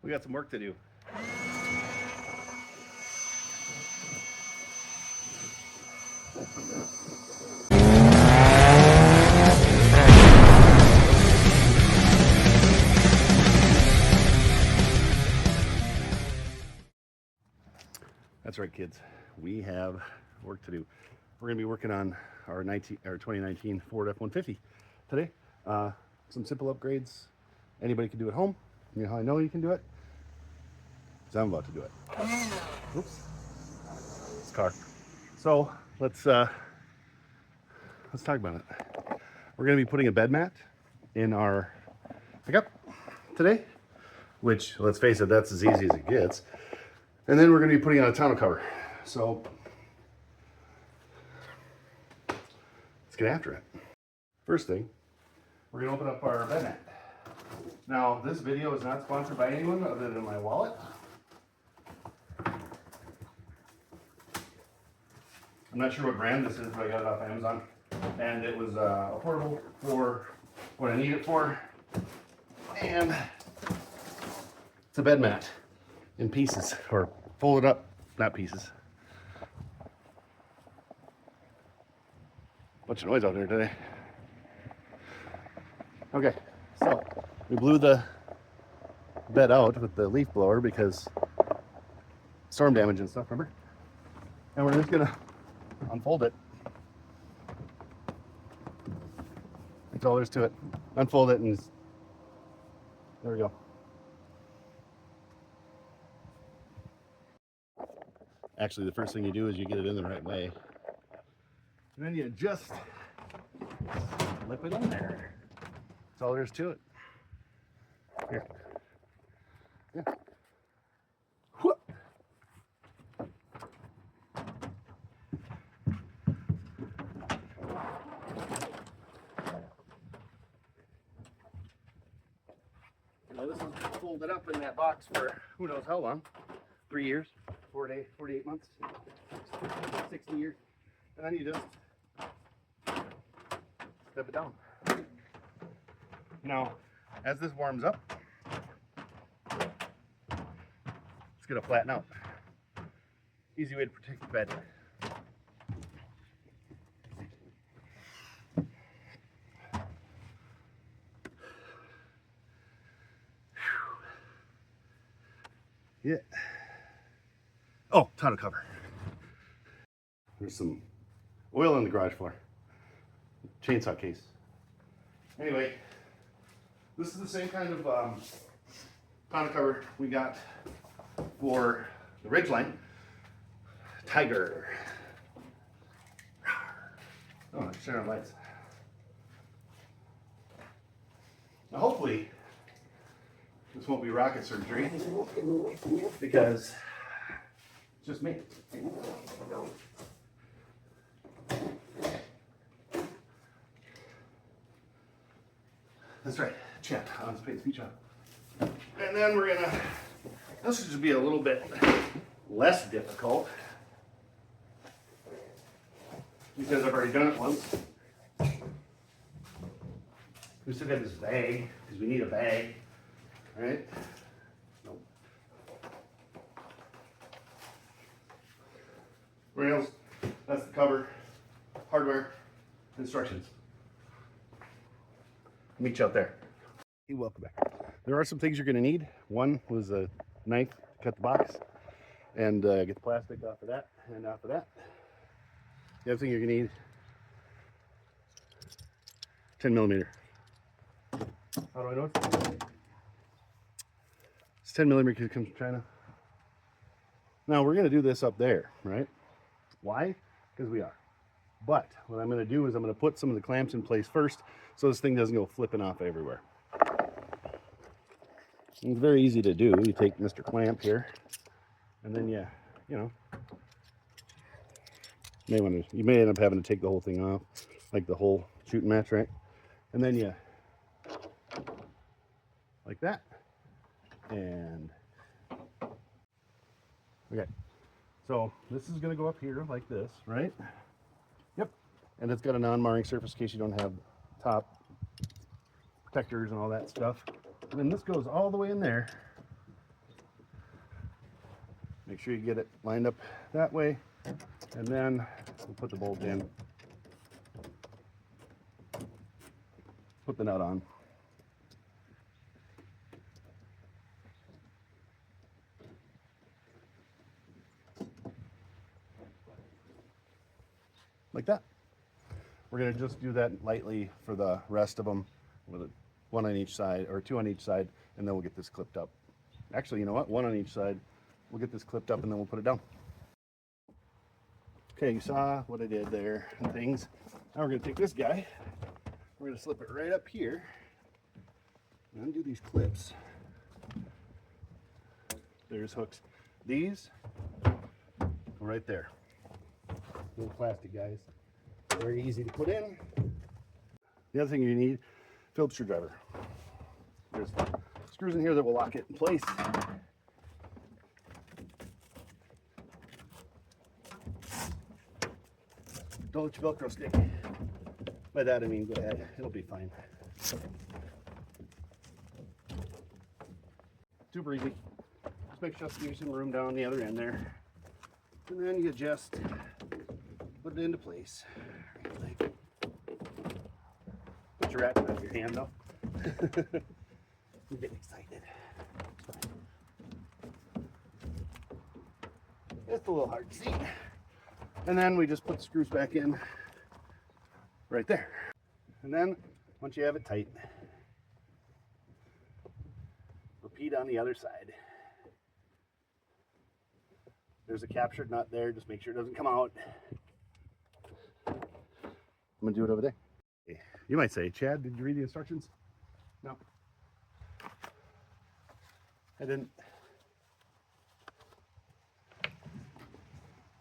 We got some work to do. That's right, kids. We have work to do. We're going to be working on our 2019 Ford F-150 today. Some simple upgrades anybody can do at home. You know how I know you can do it? Because I'm about to do it. Oops. This car. So let's talk about it. We're going to be putting a bed mat in our pickup today, which, let's face it, that's as easy as it gets. And then we're going to be putting on a tonneau cover. So let's get after it. First thing, we're going to open up our bed mat. Now, this video is not sponsored by anyone other than my wallet. I'm not sure what brand this is, but I got it off Amazon. And it was affordable for what I need it for. And it's a bed mat in pieces, or folded up, not pieces. Bunch of noise out there today. Okay, so we blew the bed out with the leaf blower because storm damage and stuff, remember? And we're just gonna unfold it. That's all there is to it. Unfold it and there we go. Actually, the first thing you do is you get it in the right way. And then you just slip it in there. That's all there is to it. Here. Yeah. Whoop. Now this is folded up in that box for who knows how long. 3 years, 48 months, 60 years. And then you just step it down. Now, as this warms up, it's gonna flatten out. Easy way to protect the bed. Yeah. Oh, tonneau cover. There's some oil on the garage floor. Chainsaw case. Anyway, this is the same kind of tonneau cover we got for the Ridgeline. Tiger. Oh, turn on lights. Now hopefully this won't be rocket surgery because it's just me. That's right, chat on space beach on. And then we're gonna, this will just be a little bit less difficult because I've already done it once. We still got this bag because we need a bag, right? Nope. Rails, that's the cover, hardware, instructions. Meet you out there. Hey, welcome back. There are some things you're going to need. One was a knife to cut the box and get the plastic off of that and off of that. The other thing you're going to need, 10 millimeter. How do I know it's 10 millimeter because it comes from China. Now we're going to do this up there, right? Why? Because we are. But what I'm going to do is I'm going to put some of the clamps in place first so this thing doesn't go flipping off everywhere. It's very easy to do. You take Mr. Clamp here and then you know, you may end up having to take the whole thing off, like the whole shooting match, right? And then you like that. And okay. So this is going to go up here like this, right? Yep. And it's got a non-marring surface in case you don't have top protectors and all that stuff. And then this goes all the way in there Make sure you get it lined up that way, and then we'll put the bolt in. Put the nut on. Like that. We're going to just do that lightly for the rest of them, with one on each side, or two on each side, and then we'll get this clipped up. Actually, you know what? One on each side. We'll get this clipped up and then we'll put it down. Okay, you saw what I did there and things. Now we're going to take this guy. We're going to slip it right up here and undo these clips. There's hooks. These go right there. Little plastic guys. Very easy to put in. The other thing you need, Phillips screwdriver. There's screws in here that will lock it in place. Don't let your Velcro stick. By that I mean go ahead, it'll be fine. Super easy. Just make sure you leave some room down the other end there. And then you adjust, put it into place. Put your ratchet out of your hand though. I'm getting excited. It's a little hard to see. And then we just put the screws back in right there. And then once you have it tight, repeat on the other side. There's a captured nut there, just make sure it doesn't come out. I'm gonna do it over there. You might say, Chad, did you read the instructions? No. I didn't.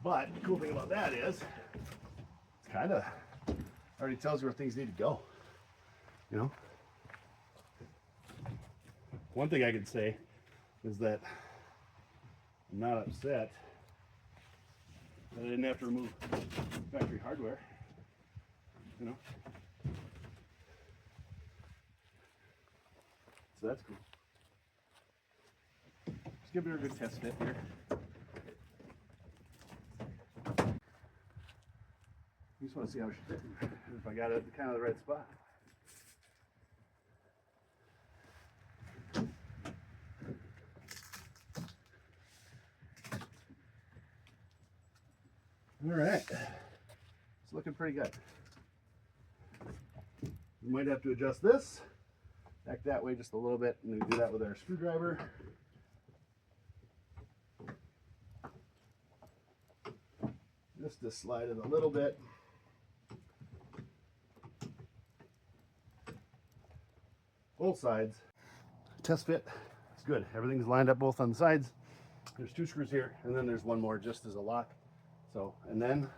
But the cool thing about that is, it's kind of already tells you where things need to go. You know? One thing I could say is that I'm not upset that I didn't have to remove factory hardware. You know? So that's cool. Just give it a good test fit here. You just want to see how it should fit, if I got it kind of the right spot. All right, it's looking pretty good. We might have to adjust this back that way just a little bit, and we do that with our screwdriver. Just to slide it a little bit. Both sides. Test fit. It's good. Everything's lined up both on the sides. There's two screws here, and then there's one more just as a lock. So, and then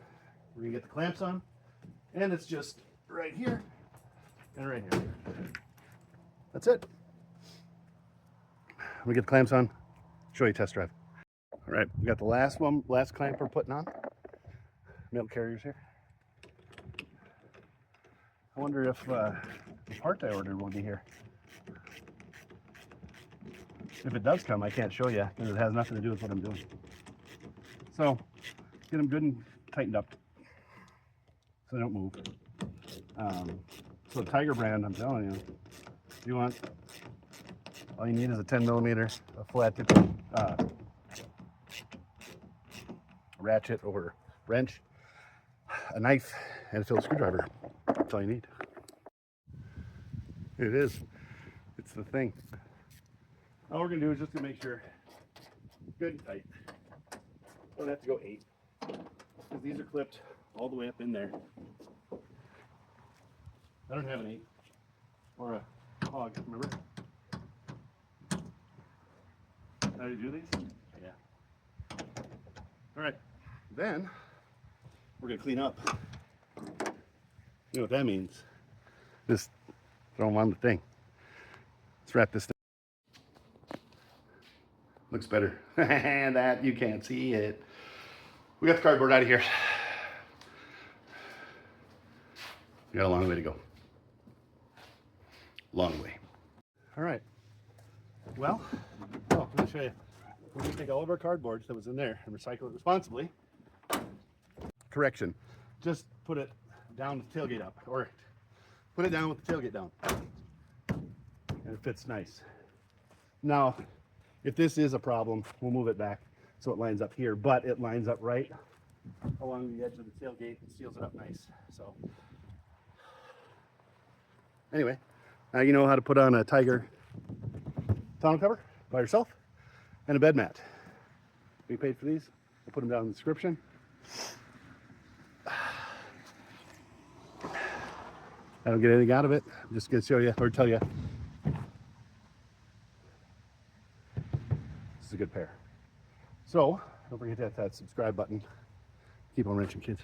we're gonna get the clamps on, and it's just right here and right here. That's it. I'm gonna get the clamps on, show you test drive. All right, we got the last clamp we're putting on. Milk carriers here. I wonder if the part I ordered will be here. If it does come, I can't show you because it has nothing to do with what I'm doing. So, get them good and tightened up so they don't move. So the Tiger brand, I'm telling you, you want, all you need is a 10mm, a flat tip ratchet or wrench, a knife, and a Phillips screwdriver. That's all you need. It is. It's the thing. All we're going to do is just to make sure good and tight. Don't have to go 8 because these are clipped all the way up in there. I don't have an 8 or a hog, remember? How do you do these? Yeah. All right. Then we're going to clean up. You know what that means? Just throw them on the thing. Let's wrap this thing. Looks better. That you can't see it. We got the cardboard out of here. We got a long way to go. Long way. All right. Well, let me show you. we're going to take all of our cardboard that was in there and recycle it responsibly. Correction, just put it down with the tailgate up, or put it down with the tailgate down, and it fits nice. Now, if this is a problem, we'll move it back so it lines up here, but it lines up right along the edge of the tailgate and seals it up nice. So anyway, now you know how to put on a Tiger tonneau cover by yourself and a bed mat. We paid for these. I'll put them down in the description. I don't get anything out of it. I'm just going to show you or tell you this is a good pair. So don't forget to hit that subscribe button. Keep on wrenching, kids.